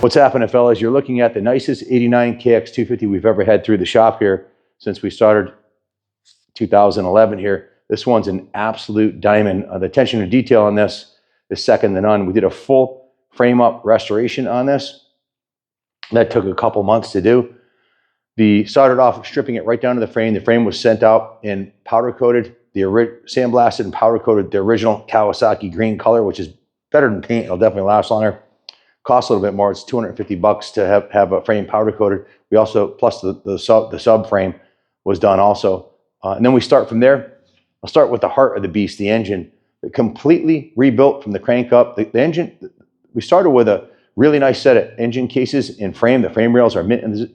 What's happening, fellas? You're looking at the nicest 89 KX250 we've ever had through the shop here since we started 2011 here. This one's an absolute diamond. The attention to detail on this is second to none. We did a full frame up restoration on this. That took a couple months to do. We started off stripping it right down to the frame. The frame was sent out and powder coated, sandblasted and powder coated the original Kawasaki green color, which is better than paint. It'll definitely last longer. Costs a little bit more. It's $250 to have a frame powder coated. We also, plus the sub frame was done also. And then we start from there. I'll start with the heart of the beast, the engine. Completely rebuilt from the crank up. The engine, we started with a really nice set of engine cases and frame. The frame rails are mint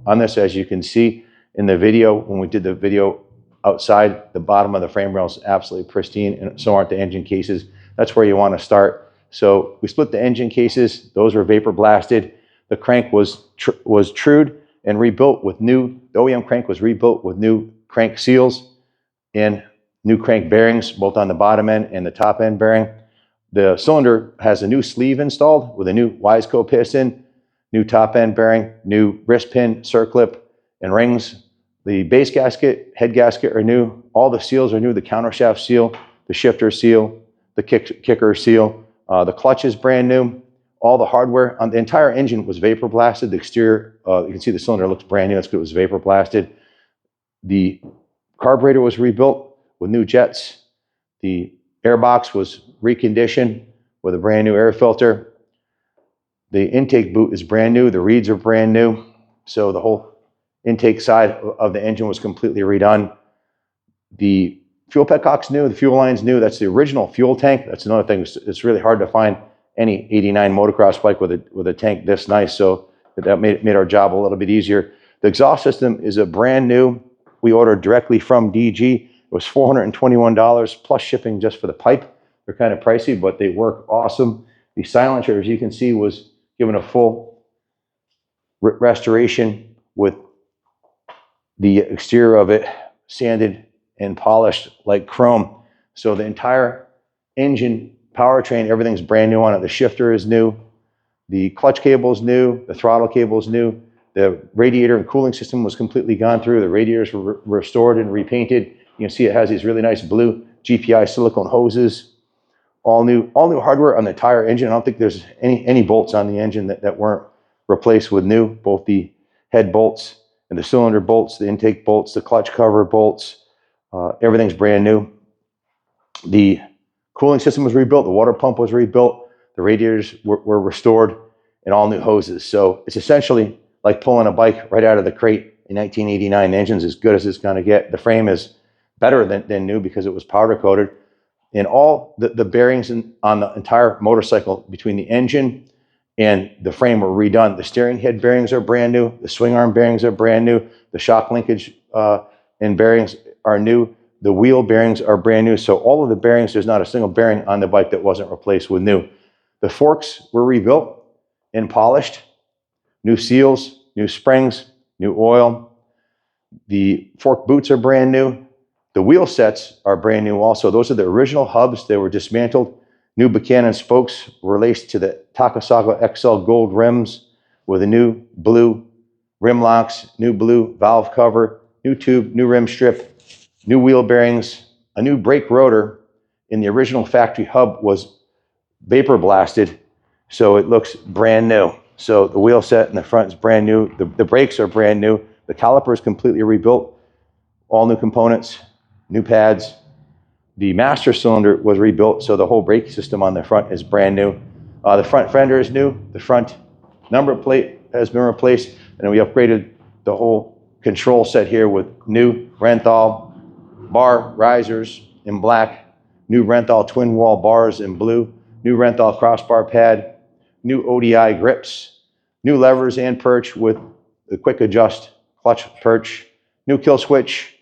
on this, as you can see in the video. When we did the video outside, the bottom of the frame rail is absolutely pristine, and so aren't the engine cases. That's where you want to start. So we split the engine cases. Those were vapor blasted. The crank was trued and rebuilt with new, the OEM crank was rebuilt with new crank seals and new crank bearings, both on the bottom end and the top end bearing. The cylinder has a new sleeve installed with a new Wiseco piston, new top end bearing, new wrist pin, circlip, and rings. The base gasket, head gasket are new. All the seals are new. The countershaft seal, the shifter seal, the kicker seal. The clutch is brand new. All the hardware on the entire engine was vapor blasted. The exterior, you can see the cylinder looks brand new. That's good. It was vapor blasted. The carburetor was rebuilt with new jets. The airbox was reconditioned with a brand new air filter. The intake boot is brand new. The reeds are brand new. So the whole intake side of the engine was completely redone. The fuel petcock's new, the fuel line's new. That's the original fuel tank. That's another thing. It's really hard to find any 89 motocross bike with a tank this nice, so that made our job a little bit easier. The exhaust system is a brand new. We ordered directly from DG. It was $421 plus shipping just for the pipe. They're kind of pricey, but they work awesome. The silencer, as you can see, was given a full restoration with the exterior of it sanded and polished like chrome. So the entire engine, powertrain, everything's brand new on it. The shifter is new. The clutch cable is new. The throttle cable is new. The radiator and cooling system was completely gone through. The radiators were restored and repainted. You can see it has these really nice blue GPI silicone hoses. All new hardware on the entire engine. I don't think there's any bolts on the engine that weren't replaced with new. Both the head bolts and the cylinder bolts, the intake bolts, the clutch cover bolts, everything's brand new. The cooling system was rebuilt. The water pump was rebuilt. The radiators were restored, and all new hoses. So it's essentially like pulling a bike right out of the crate in 1989. The engine's as good as it's going to get. The frame is better than new because it was powder coated. And all the bearings on the entire motorcycle between the engine and the frame were redone. The steering head bearings are brand new. The swing arm bearings are brand new. The shock linkage and bearings are new. The wheel bearings are brand new. So all of the bearings, there's not a single bearing on the bike that wasn't replaced with new. The forks were rebuilt and polished. New seals, new springs, new oil. The fork boots are brand new. The wheel sets are brand new also. Those are the original hubs. They were dismantled. New Buchanan spokes were laced to the Kawasaki XL Gold rims with a new blue rim locks, new blue valve cover, new tube, new rim strip, new wheel bearings, a new brake rotor. In the original factory hub was vapor blasted, so it looks brand new. So the wheel set in the front is brand new. The brakes are brand new. The caliper is completely rebuilt. All new components, new pads. The master cylinder was rebuilt, so the whole brake system on the front is brand new. The front fender is new. The front number plate has been replaced, and we upgraded the whole control set here with new Renthal bar risers in black, new Renthal twin wall bars in blue, new Renthal crossbar pad, new ODI grips, new levers and perch with the quick adjust clutch perch, new kill switch,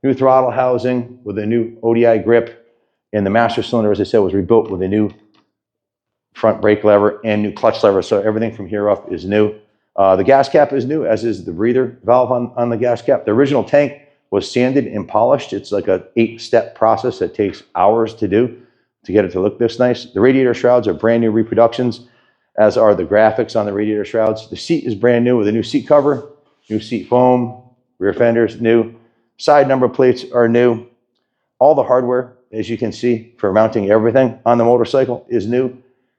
new throttle housing with a new ODI grip, and the master cylinder, as I said, was rebuilt with a new front brake lever and new clutch lever. So everything from here up is new. The gas cap is new, as is the breather valve on the gas cap. The original tank was sanded and polished. It's like an 8-step process that takes hours to do to get it to look this nice. The radiator shrouds are brand new reproductions. as are the graphics on the radiator shrouds. The seat is brand new with a new seat cover, new seat foam, rear fenders new, side number plates are new. All the hardware, as you can see, for mounting everything on the motorcycle is new.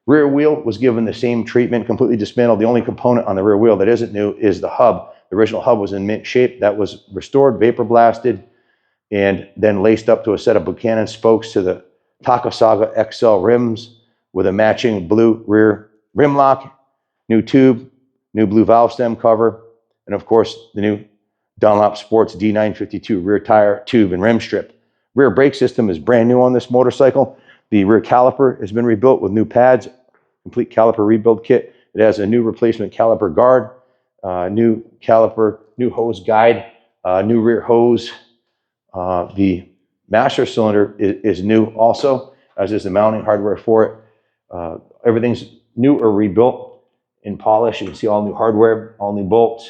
Rear wheel was given the same treatment, completely dismantled. The only component on the rear wheel that isn't new is the hub. The original hub was in mint shape. That was restored, vapor blasted, and then laced up to a set of Buchanan spokes to the Kawasaki XL rims with a matching blue rear rim lock, new tube, new blue valve stem cover, and of course the new Dunlop Sports D952 rear tire, tube, and rim strip. Rear brake system is brand new on this motorcycle. The rear caliper has been rebuilt with new pads, complete caliper rebuild kit. It has a new replacement caliper guard, new caliper, new hose guide, new rear hose. The master cylinder is new also, as is the mounting hardware for it. Everything's new or rebuilt in polish. You can see all new hardware, all new bolts.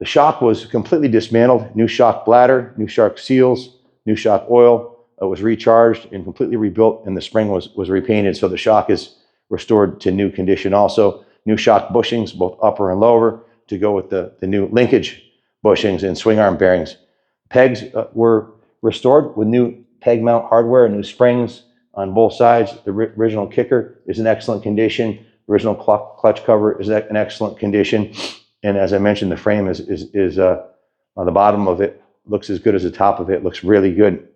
The shock was completely dismantled, new shock bladder, new shock seals, new shock oil. It was recharged and completely rebuilt, and the spring was repainted, so the shock is restored to new condition also. New shock bushings, both upper and lower, to go with the new linkage bushings and swing arm bearings. Pegs were restored with new peg mount hardware and new springs on both sides. The original kicker is in excellent condition. Original clutch cover is in excellent condition. And as I mentioned, the frame is on the bottom of it, looks as good as the top of it. Looks really good.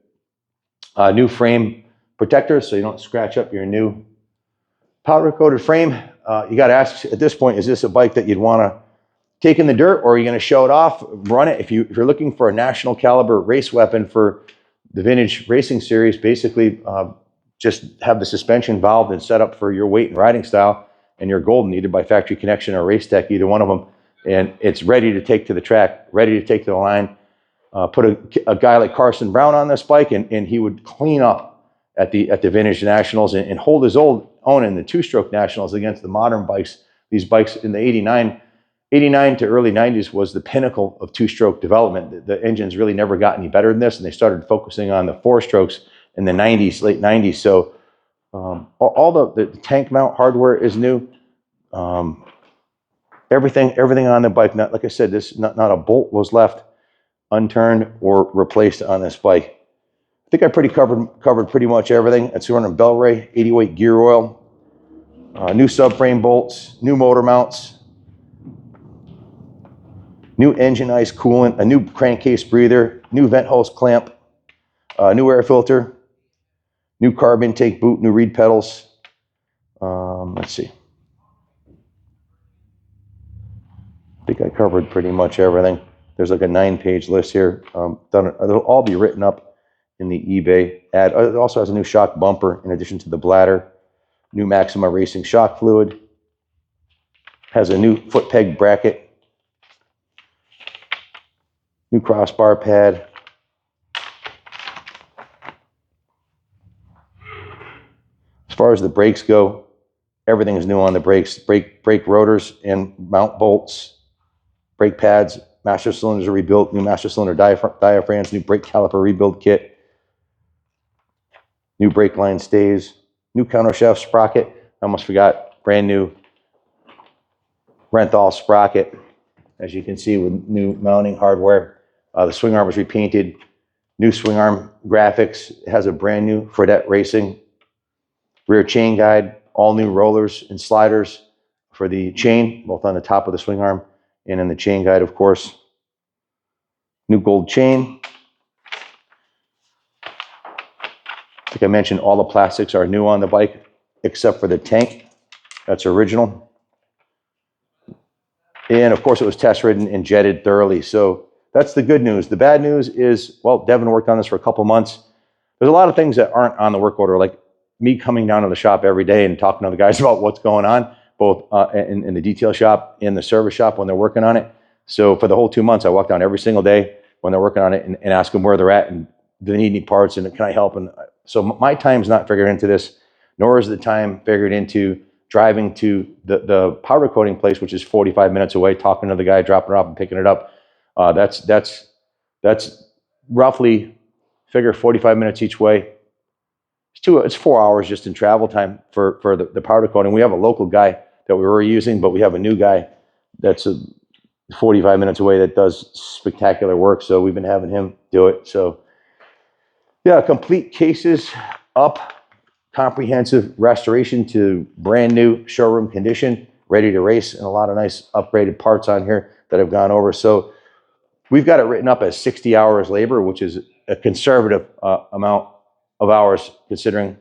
New frame protectors so you don't scratch up your new powder coated frame. You got to ask at this point, is this a bike that you'd want to take in the dirt, or are you going to show it off, run it? If you're looking for a national caliber race weapon for the vintage racing series, basically just have the suspension valved and set up for your weight and riding style, and you're golden, either by Factory Connection or Race Tech, either one of them. And it's ready to take to the track, ready to take to the line. Put a guy like Carson Brown on this bike, and he would clean up at the vintage nationals and hold his own in the two-stroke nationals against the modern bikes. These bikes in the 89 to early 90s was the pinnacle of two-stroke development. The engines really never got any better than this, and they started focusing on the four-strokes in the 90s, late 90s. So all the tank mount hardware is new. Everything on the bike, like I said, not a bolt was left unturned or replaced on this bike. I think I covered pretty much everything. It's running Bel-Ray 80-weight gear oil, new subframe bolts, new motor mounts, new engine ice coolant, a new crankcase breather, new vent hose clamp, new air filter, new carb intake boot, new reed pedals. Let's see. I think I covered pretty much everything. There's like a 9-page list here. It'll all be written up in the eBay ad. It also has a new shock bumper in addition to the bladder, new Maxima Racing shock fluid, has a new foot peg bracket, new crossbar pad, as far as the brakes go, everything is new on the brakes. Brake rotors and mount bolts, brake pads, master cylinders are rebuilt, new master cylinder diaphragms, new brake caliper rebuild kit, new brake line stays, new countershaft sprocket. I almost forgot, brand new Renthal sprocket, as you can see, with new mounting hardware. The swing arm was repainted, new swing arm graphics. It has a brand new Fredette Racing rear chain guide, all new rollers and sliders for the chain, both on the top of the swing arm and in the chain guide, of course. New gold chain. Like I mentioned, all the plastics are new on the bike, except for the tank. That's original. And of course, it was test ridden and jetted thoroughly. So that's the good news. The bad news is, well, Devin worked on this for a couple months. There's a lot of things that aren't on the work order, like me coming down to the shop every day and talking to the guys about what's going on, both in the detail shop and the service shop when they're working on it. So for the whole 2 months, I walk down every single day when they're working on it and ask them where they're at and do they need any parts and can I help? And so my time's not figured into this, nor is the time figured into driving to the powder coating place, which is 45 minutes away, talking to the guy, dropping it off and picking it up. That's roughly, figure 45 minutes each way. It's 4 hours just in travel time for the powder coating. We have a local guy that we were using, but we have a new guy that's 45 minutes away that does spectacular work. So we've been having him do it. So yeah, complete cases up, comprehensive restoration to brand new showroom condition, ready to race, and a lot of nice upgraded parts on here that I've gone over. So we've got it written up as 60 hours labor, which is a conservative amount of hours, considering,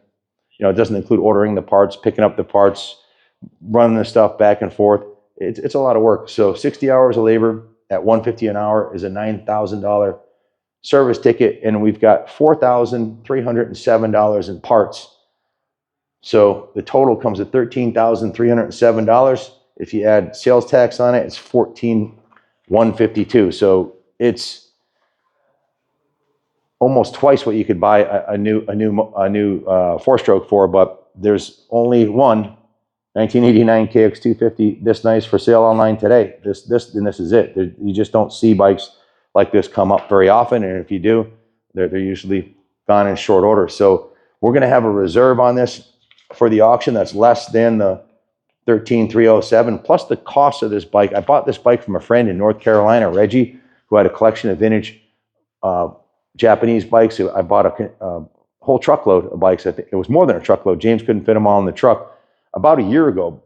you know, it doesn't include ordering the parts, picking up the parts, running the stuff back and forth. It's a lot of work. So 60 hours of labor at $150 an hour is a $9,000 service ticket, and we've got $4,307 in parts. So the total comes at $13,307. If you add sales tax on it, it's $14,152. So it's almost twice what you could buy a new four-stroke for. But there's only one 1989 KX250 this nice for sale online today. This is it. You just don't see bikes like this come up very often, and if you do, they're usually gone in short order. So we're going to have a reserve on this for the auction that's less than the $13,307 plus the cost of this bike. I bought this bike from a friend in North Carolina, Reggie, who had a collection of vintage Japanese bikes. I bought a whole truckload of bikes. I think it was more than a truckload. James couldn't fit them all in the truck about a year ago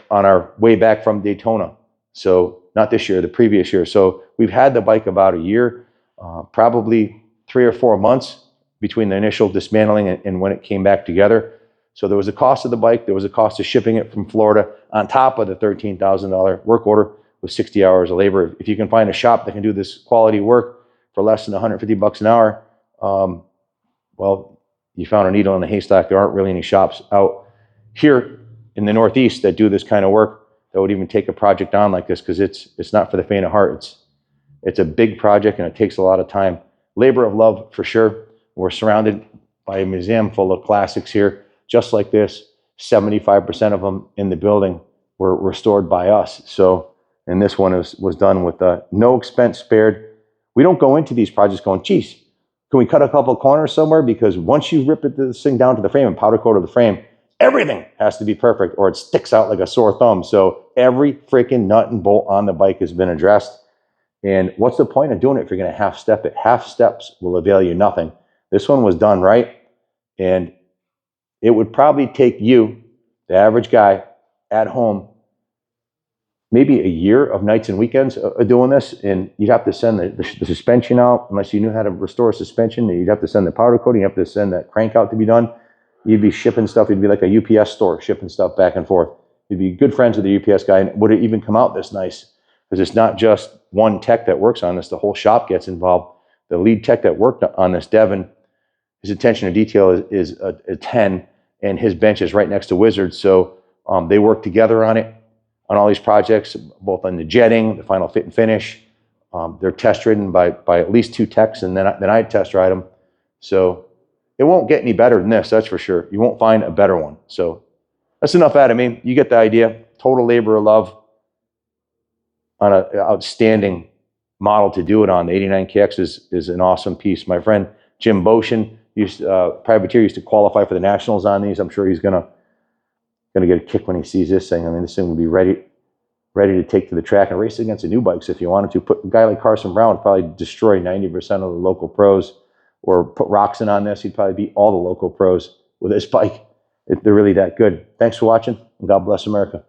on our way back from Daytona. So not this year, the previous year. So we've had the bike about a year, probably 3 or 4 months between the initial dismantling and when it came back together. So there was a cost of the bike, there was a cost of shipping it from Florida on top of the $13,000 work order with 60 hours of labor. If you can find a shop that can do this quality work for less than $150 an hour, well, you found a needle in a haystack. There aren't really any shops out here in the Northeast that do this kind of work, that would even take a project on like this, because it's not for the faint of heart. It's a big project and it takes a lot of time. Labor of love for sure. We're surrounded by a museum full of classics here, just like this. 75% of them in the building were restored by us. So, and this one was done with no expense spared. We don't go into these projects going, geez, can we cut a couple corners somewhere? Because once you rip this thing down to the frame and powder coat of the frame, everything has to be perfect or it sticks out like a sore thumb. So every freaking nut and bolt on the bike has been addressed. And what's the point of doing it if you're going to half step it? Half steps will avail you nothing. This one was done right. And it would probably take you, the average guy at home, maybe a year of nights and weekends of doing this. And you'd have to send the suspension out, unless you knew how to restore suspension. You'd have to send the powder coating, you have to send that crank out to be done. You'd be shipping stuff. You'd be like a UPS store, shipping stuff back and forth. You'd be good friends with the UPS guy. And would it even come out this nice? Because it's not just one tech that works on this. The whole shop gets involved. The lead tech that worked on this, Devin, his attention to detail is a 10, and his bench is right next to Wizards. So they work together on it, on all these projects, both on the jetting, the final fit and finish. They're test ridden by at least 2 techs, and then I test ride them. So it won't get any better than this, that's for sure. You won't find a better one. So that's enough out of me. You get the idea. Total labor of love on an outstanding model to do it on. The 89 KX is an awesome piece. My friend Jim Boshin, privateer, used to qualify for the Nationals on these. I'm sure he's gonna get a kick when he sees this thing. I mean, this thing would be ready to take to the track and race against the new bikes if you wanted to. Put a guy like Carson Brown would probably destroy 90% of the local pros. Or put Roxon on this, he'd probably beat all the local pros with this bike. They're really that good. Thanks for watching, and God bless America.